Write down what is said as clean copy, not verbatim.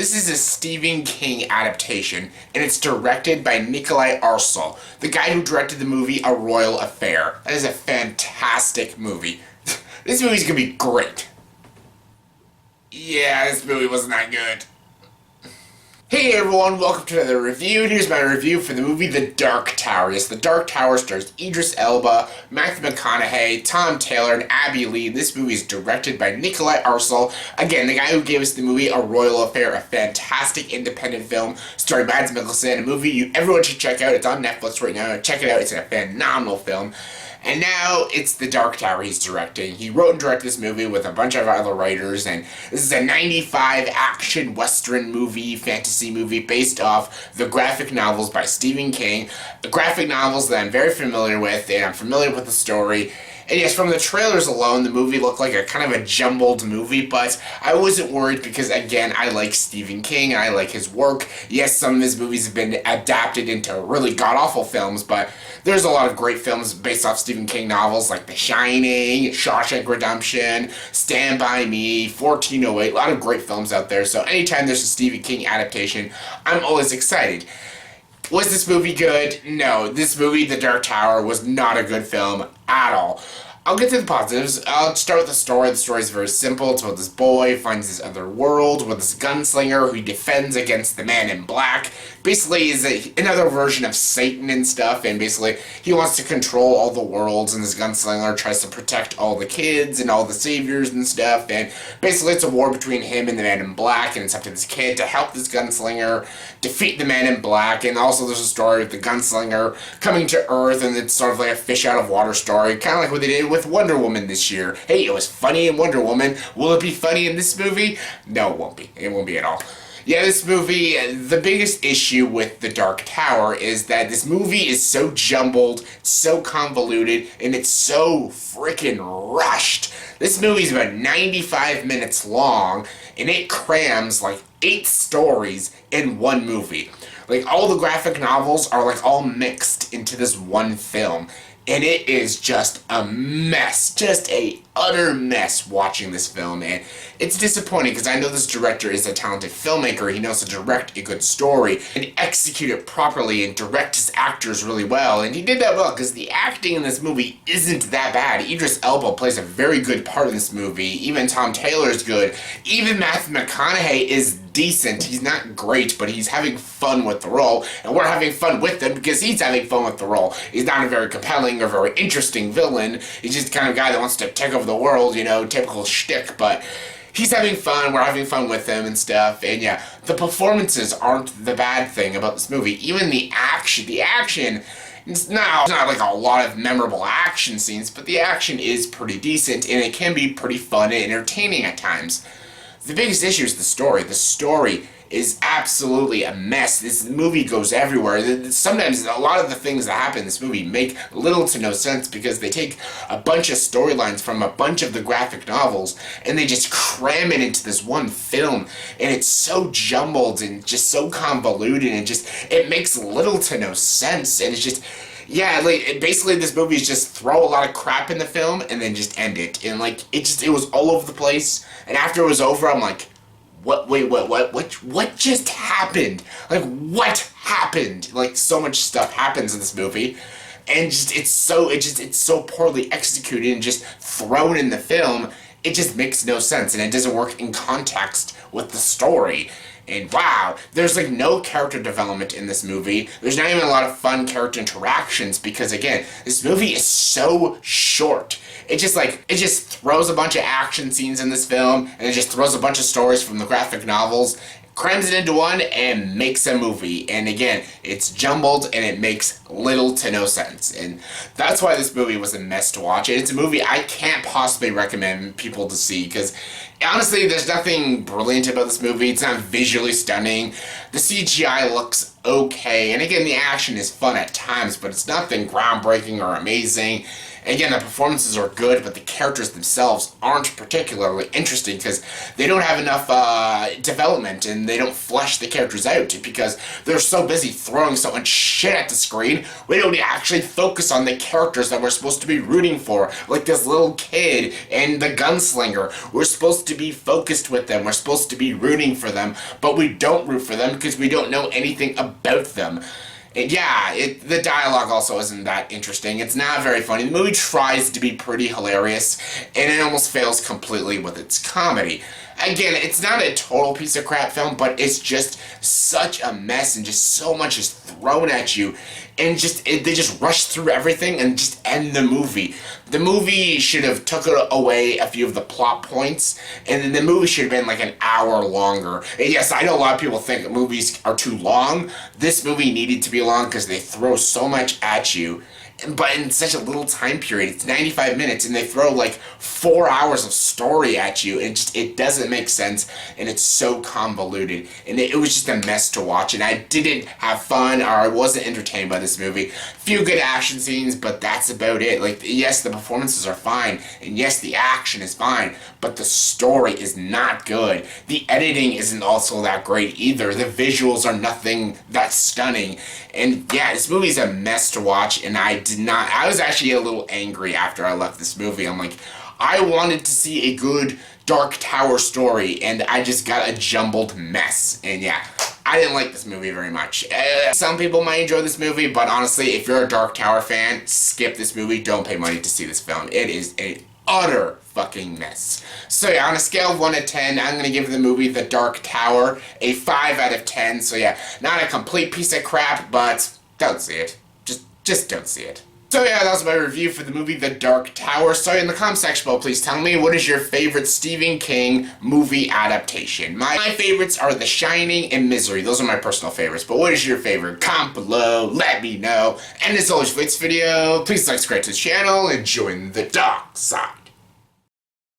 This is a Stephen King adaptation, and it's directed by Nikolaj Arcel, the guy who directed the movie A Royal Affair. That is a fantastic movie. This movie's gonna be great. Yeah, this movie wasn't that good. Hey everyone, welcome to another review, and here's my review for the movie The Dark Tower. Yes, The Dark Tower stars Idris Elba, Matthew McConaughey, Taylor and Abbey Lee. This movie is directed by Nikolaj Arcel, again, the guy who gave us the movie A Royal Affair, a fantastic independent film starring Mads Mikkelsen, a movie everyone should check out. It's on Netflix right now. Check it out, it's a phenomenal film. And now it's The Dark Tower he's directing. He wrote and directed this movie with a bunch of other writers, and this is a 95 action western movie, fantasy movie, based off the graphic novels by Stephen King. The graphic novels that I'm very familiar with, and I'm familiar with the story. And yes, from the trailers alone, the movie looked like a kind of a jumbled movie, but I wasn't worried because, again, I like Stephen King, and I like his work. Yes, some of his movies have been adapted into really god-awful films, but there's a lot of great films based off Stephen King novels like The Shining, Shawshank Redemption, Stand By Me, 1408, a lot of great films out there, so anytime there's a Stephen King adaptation, I'm always excited. Was this movie good? No, this movie, The Dark Tower, was not a good film at all. I'll get to the positives. I'll start with the story. The story is very simple. It's about this boy who finds this other world with this gunslinger who defends against the man in black. Basically, is another version of Satan and stuff, and basically he wants to control all the worlds, and this gunslinger tries to protect all the kids and all the saviors and stuff, and basically it's a war between him and the man in black, and it's up to this kid to help this gunslinger defeat the man in black. And also there's a story of the gunslinger coming to Earth, and it's sort of like a fish out of water story, kind of like what they did with Wonder Woman this year. Hey, it was funny in Wonder Woman. Will it be funny in this movie? No, it won't be. It won't be at all. Yeah, this movie, the biggest issue with The Dark Tower is that this movie is so jumbled, so convoluted, and it's so freaking rushed. This movie's about 95 minutes long, and it crams like 8 stories in one movie. Like, all the graphic novels are like all mixed into this one film. And it is just a mess, just a utter mess watching this film, and it's disappointing because I know this director is a talented filmmaker. He knows to direct a good story and execute it properly and direct his actors really well, and he did that well because the acting in this movie isn't that bad. Idris Elba plays a very good part in this movie. Even Tom Taylor is good. Even Matthew McConaughey is decent. He's not great, but he's having fun with the role, and we're having fun with him because he's having fun with the role. He's not a very compelling or very interesting villain. He's just the kind of guy that wants to take over the world, you know, typical shtick, but he's having fun, we're having fun with him and stuff, and yeah, the performances aren't the bad thing about this movie. Even the action, it's not like a lot of memorable action scenes, but the action is pretty decent, and it can be pretty fun and entertaining at times. The biggest issue is the story. The story is absolutely a mess. This movie goes everywhere. Sometimes a lot of the things that happen in this movie make little to no sense because they take a bunch of storylines from a bunch of the graphic novels and they just cram it into this one film, and it's so jumbled and just so convoluted, and it makes little to no sense, and it's just, yeah, like, basically this movie is just throw a lot of crap in the film and then just end it, and like, it was all over the place, and after it was over, I'm like, what just happened? Like, what happened? Like, so much stuff happens in this movie, and it's so poorly executed and just thrown in the film, it just makes no sense, and it doesn't work in context with the story. And wow, there's like no character development in this movie. There's not even a lot of fun character interactions because, again, this movie is so short. It just throws a bunch of action scenes in this film, and it just throws a bunch of stories from the graphic novels, crams it into one, and makes a movie. And again, it's jumbled, and it makes little to no sense. And that's why this movie was a mess to watch. And it's a movie I can't possibly recommend people to see, because honestly, there's nothing brilliant about this movie. It's not visually stunning. The CGI looks okay, and again, the action is fun at times, but it's nothing groundbreaking or amazing. Again, the performances are good, but the characters themselves aren't particularly interesting because they don't have enough development and they don't flesh the characters out because they're so busy throwing so much shit at the screen. We don't actually focus on the characters that we're supposed to be rooting for, like this little kid and the gunslinger. We're supposed to be focused with them. We're supposed to be rooting for them, but we don't root for them because we don't know anything about them. And yeah, the dialogue also isn't that interesting. It's not very funny. The movie tries to be pretty hilarious, and it almost fails completely with its comedy. Again, it's not a total piece of crap film, but it's just such a mess, and just so much is thrown at you, and they just rush through everything and just end the movie. The movie should have took away a few of the plot points, and then the movie should have been like an hour longer. And yes, I know a lot of people think movies are too long. This movie needed to be long because they throw so much at you, but in such a little time period. It's 95 minutes, and they throw like 4 hours of story at you, and it doesn't make sense, and it's so convoluted, and it was just a mess to watch, and I didn't have fun, or I wasn't entertained by this movie. Few good action scenes, but that's about it. Like, yes, the performances are fine, and yes, the action is fine, but the story is not good. The editing isn't also that great either. The visuals are nothing that stunning, and yeah, this movie's a mess to watch, and I was actually a little angry after I left this movie. I'm like, I wanted to see a good Dark Tower story, and I just got a jumbled mess. And yeah, I didn't like this movie very much. Some people might enjoy this movie, but honestly, if you're a Dark Tower fan, skip this movie. Don't pay money to see this film. It is an utter fucking mess. So yeah, on a scale of 1 to 10, I'm going to give the movie The Dark Tower a 5 out of 10. So yeah, not a complete piece of crap, but don't see it. Just don't see it. So yeah, that was my review for the movie The Dark Tower. So in the comment section below, please tell me, what is your favorite Stephen King movie adaptation? My favorites are The Shining and Misery. Those are my personal favorites. But what is your favorite? Comment below, let me know. And as always for this video, please subscribe to the channel and join the dark side.